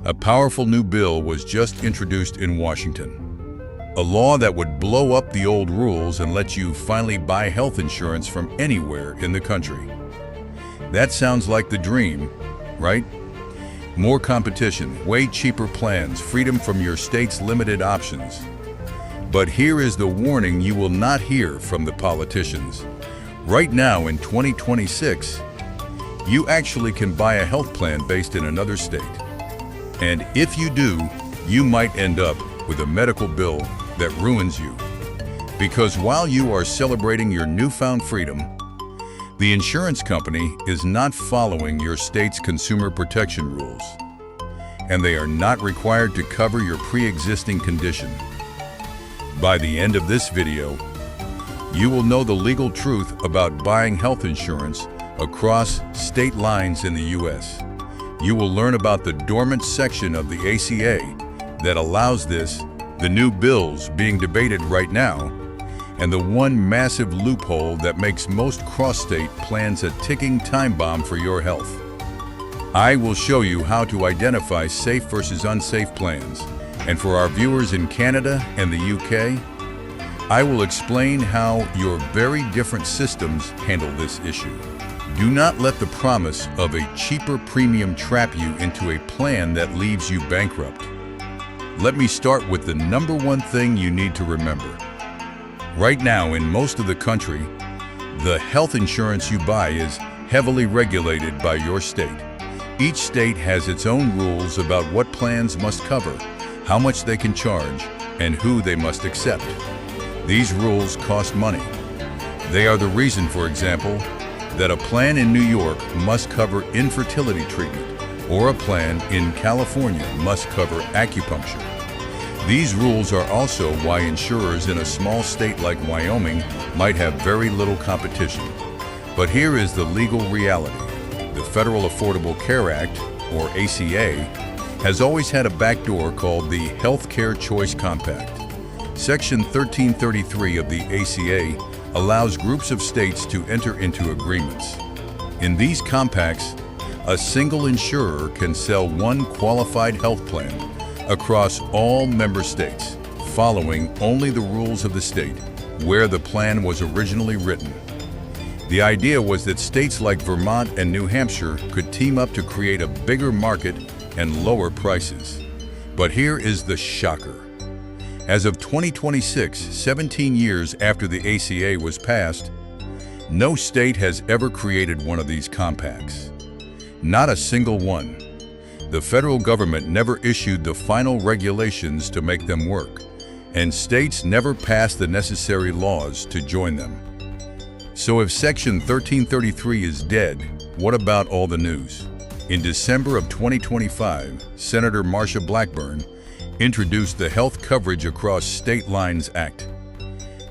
A powerful new bill was just introduced in Washington. A law that would blow up the old rules and let you finally buy health insurance from anywhere in the country. That sounds like the dream, right? More competition, way cheaper plans, freedom from your state's limited options. But here is the warning you will not hear from the politicians. Right now in 2026, you actually can buy a health plan based in another state. And if you do, you might end up with a medical bill that ruins you. Because while you are celebrating your newfound freedom, the insurance company is not following your state's consumer protection rules, and they are not required to cover your pre-existing condition. By the end of this video, you will know the legal truth about buying health insurance across state lines in the U.S. You will learn about the dormant section of the ACA that allows this, the new bills being debated right now, and the one massive loophole that makes most cross-state plans a ticking time bomb for your health. I will show you how to identify safe versus unsafe plans, and for our viewers in Canada and the UK, I will explain how your very different systems handle this issue. Do not let the promise of a cheaper premium trap you into a plan that leaves you bankrupt. Let me start with the number one thing you need to remember. Right now, in most of the country, the health insurance you buy is heavily regulated by your state. Each state has its own rules about what plans must cover, how much they can charge, and who they must accept. These rules cost money. They are the reason, for example, that a plan in New York must cover infertility treatment, or a plan in California must cover acupuncture. These rules are also why insurers in a small state like Wyoming might have very little competition. But here is the legal reality. The Federal Affordable Care Act, or ACA, has always had a backdoor called the Healthcare Choice Compact. Section 1333 of the ACA allows groups of states to enter into agreements. In these compacts, a single insurer can sell one qualified health plan across all member states, following only the rules of the state where the plan was originally written. The idea was that states like Vermont and New Hampshire could team up to create a bigger market and lower prices. But here is the shocker. As of 2026, 17 years after the ACA was passed, no state has ever created one of these compacts. Not a single one. The federal government never issued the final regulations to make them work, and states never passed the necessary laws to join them. So if Section 1333 is dead, what about all the news? In December of 2025, Senator Marsha Blackburn introduced the Health Coverage Across State Lines Act.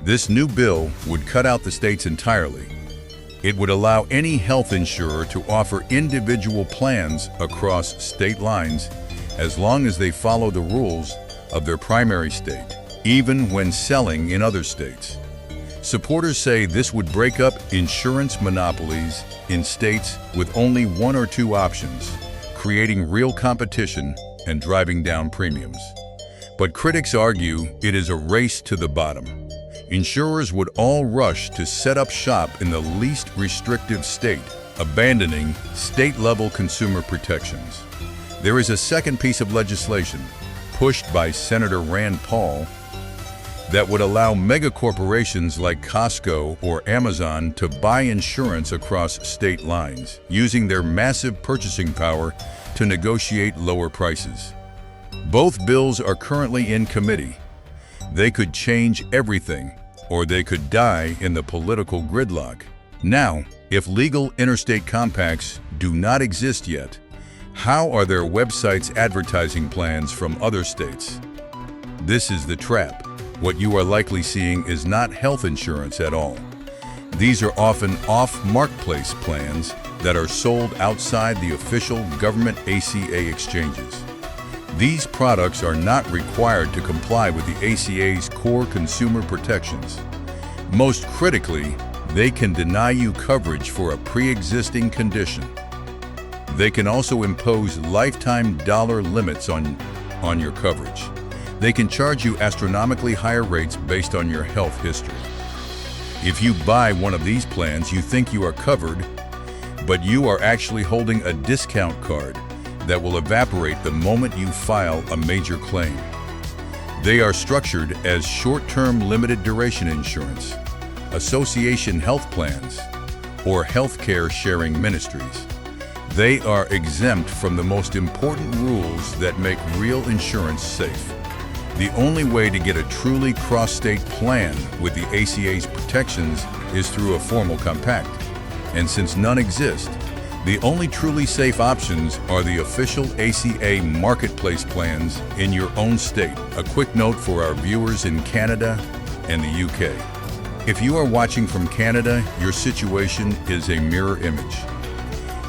This new bill would cut out the states entirely. It would allow any health insurer to offer individual plans across state lines as long as they follow the rules of their primary state, even when selling in other states. Supporters say this would break up insurance monopolies in states with only one or two options, creating real competition and driving down premiums. But critics argue it is a race to the bottom. Insurers would all rush to set up shop in the least restrictive state, abandoning state-level consumer protections. There is a second piece of legislation, pushed by Senator Rand Paul, that would allow megacorporations like Costco or Amazon to buy insurance across state lines, using their massive purchasing power to negotiate lower prices. Both bills are currently in committee. They could change everything, or they could die in the political gridlock. Now, if legal interstate compacts do not exist yet, how are their websites advertising plans from other states? This is the trap. What you are likely seeing is not health insurance at all. These are often off-marketplace plans that are sold outside the official government ACA exchanges. These products are not required to comply with the ACA's core consumer protections. Most critically, they can deny you coverage for a pre-existing condition. They can also impose lifetime dollar limits on your coverage. They can charge you astronomically higher rates based on your health history. If you buy one of these plans, you think you are covered, but you are actually holding a discount card that will evaporate the moment you file a major claim. They are structured as short-term limited duration insurance, association health plans, or healthcare sharing ministries. They are exempt from the most important rules that make real insurance safe. The only way to get a truly cross-state plan with the ACA's protections is through a formal compact. And since none exist, the only truly safe options are the official ACA marketplace plans in your own state. A quick note for our viewers in Canada and the UK. If you are watching from Canada, your situation is a mirror image.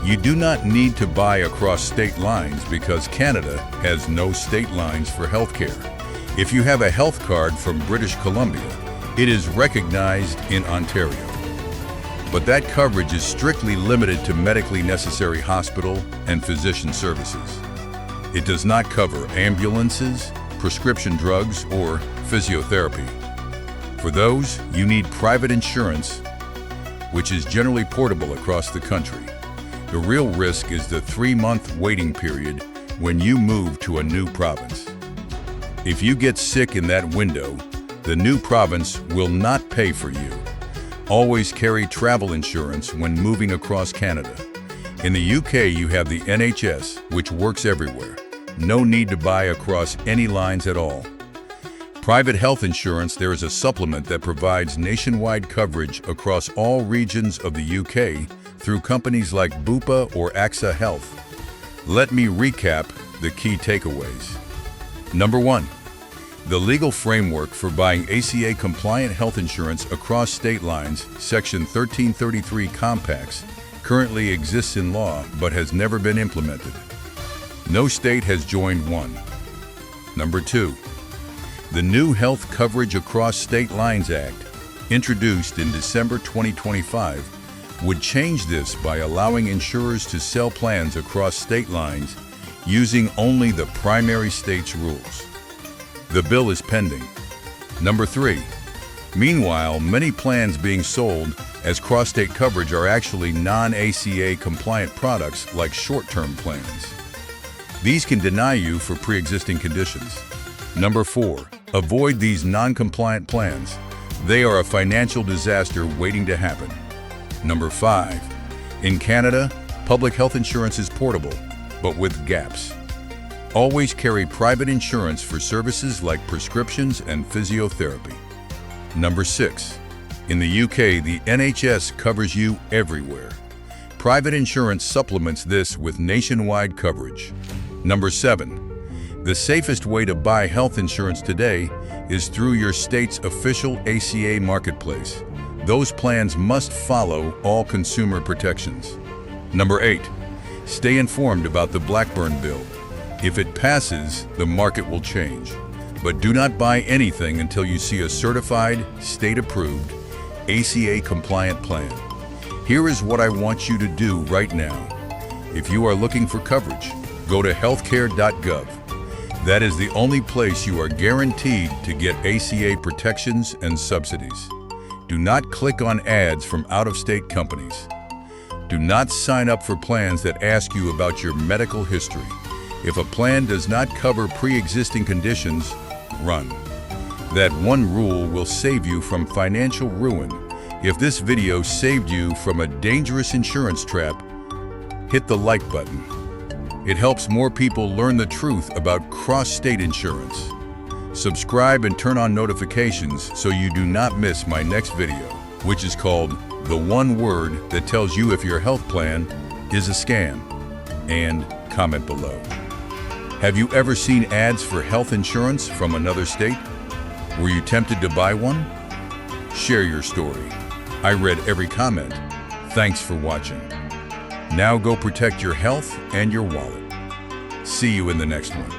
You do not need to buy across state lines because Canada has no state lines for healthcare. If you have a health card from British Columbia, it is recognized in Ontario. But that coverage is strictly limited to medically necessary hospital and physician services. It does not cover ambulances, prescription drugs, or physiotherapy. For those, you need private insurance, which is generally portable across the country. The real risk is the 3-month waiting period when you move to a new province. If you get sick in that window, the new province will not pay for you. Always carry travel insurance when moving across Canada. In the UK, you have the NHS, which works everywhere. No need to buy across any lines at all. Private health insurance, there is a supplement that provides nationwide coverage across all regions of the UK through companies like Bupa or AXA Health. Let me recap the key takeaways. Number 1. The legal framework for buying ACA-compliant health insurance across state lines, Section 1333 Compacts, currently exists in law but has never been implemented. No state has joined one. Number 2. The new Health Coverage Across State Lines Act, introduced in December 2025, would change this by allowing insurers to sell plans across state lines using only the primary state's rules. The bill is pending. Number 3. Meanwhile, many plans being sold as cross-state coverage are actually non-ACA compliant products like short-term plans. These can deny you for pre-existing conditions. Number 4. Avoid these non-compliant plans. They are a financial disaster waiting to happen. Number 5. In Canada, public health insurance is portable, but with gaps. Always carry private insurance for services like prescriptions and physiotherapy. Number 6. In the UK, the NHS covers you everywhere. Private insurance supplements this with nationwide coverage. Number 7. The safest way to buy health insurance today is through your state's official ACA marketplace. Those plans must follow all consumer protections. Number 8. Stay informed about the Blackburn bill. If it passes, the market will change. But do not buy anything until you see a certified, state-approved, ACA-compliant plan. Here is what I want you to do right now. If you are looking for coverage, go to healthcare.gov. That is the only place you are guaranteed to get ACA protections and subsidies. Do not click on ads from out-of-state companies. Do not sign up for plans that ask you about your medical history. If a plan does not cover pre-existing conditions, run. That one rule will save you from financial ruin. If this video saved you from a dangerous insurance trap, hit the like button. It helps more people learn the truth about cross-state insurance. Subscribe and turn on notifications so you do not miss my next video, which is called The One Word That Tells You If Your Health Plan is a Scam. And comment below. Have you ever seen ads for health insurance from another state? Were you tempted to buy one? Share your story. I read every comment. Thanks for watching. Now go protect your health and your wallet. See you in the next one.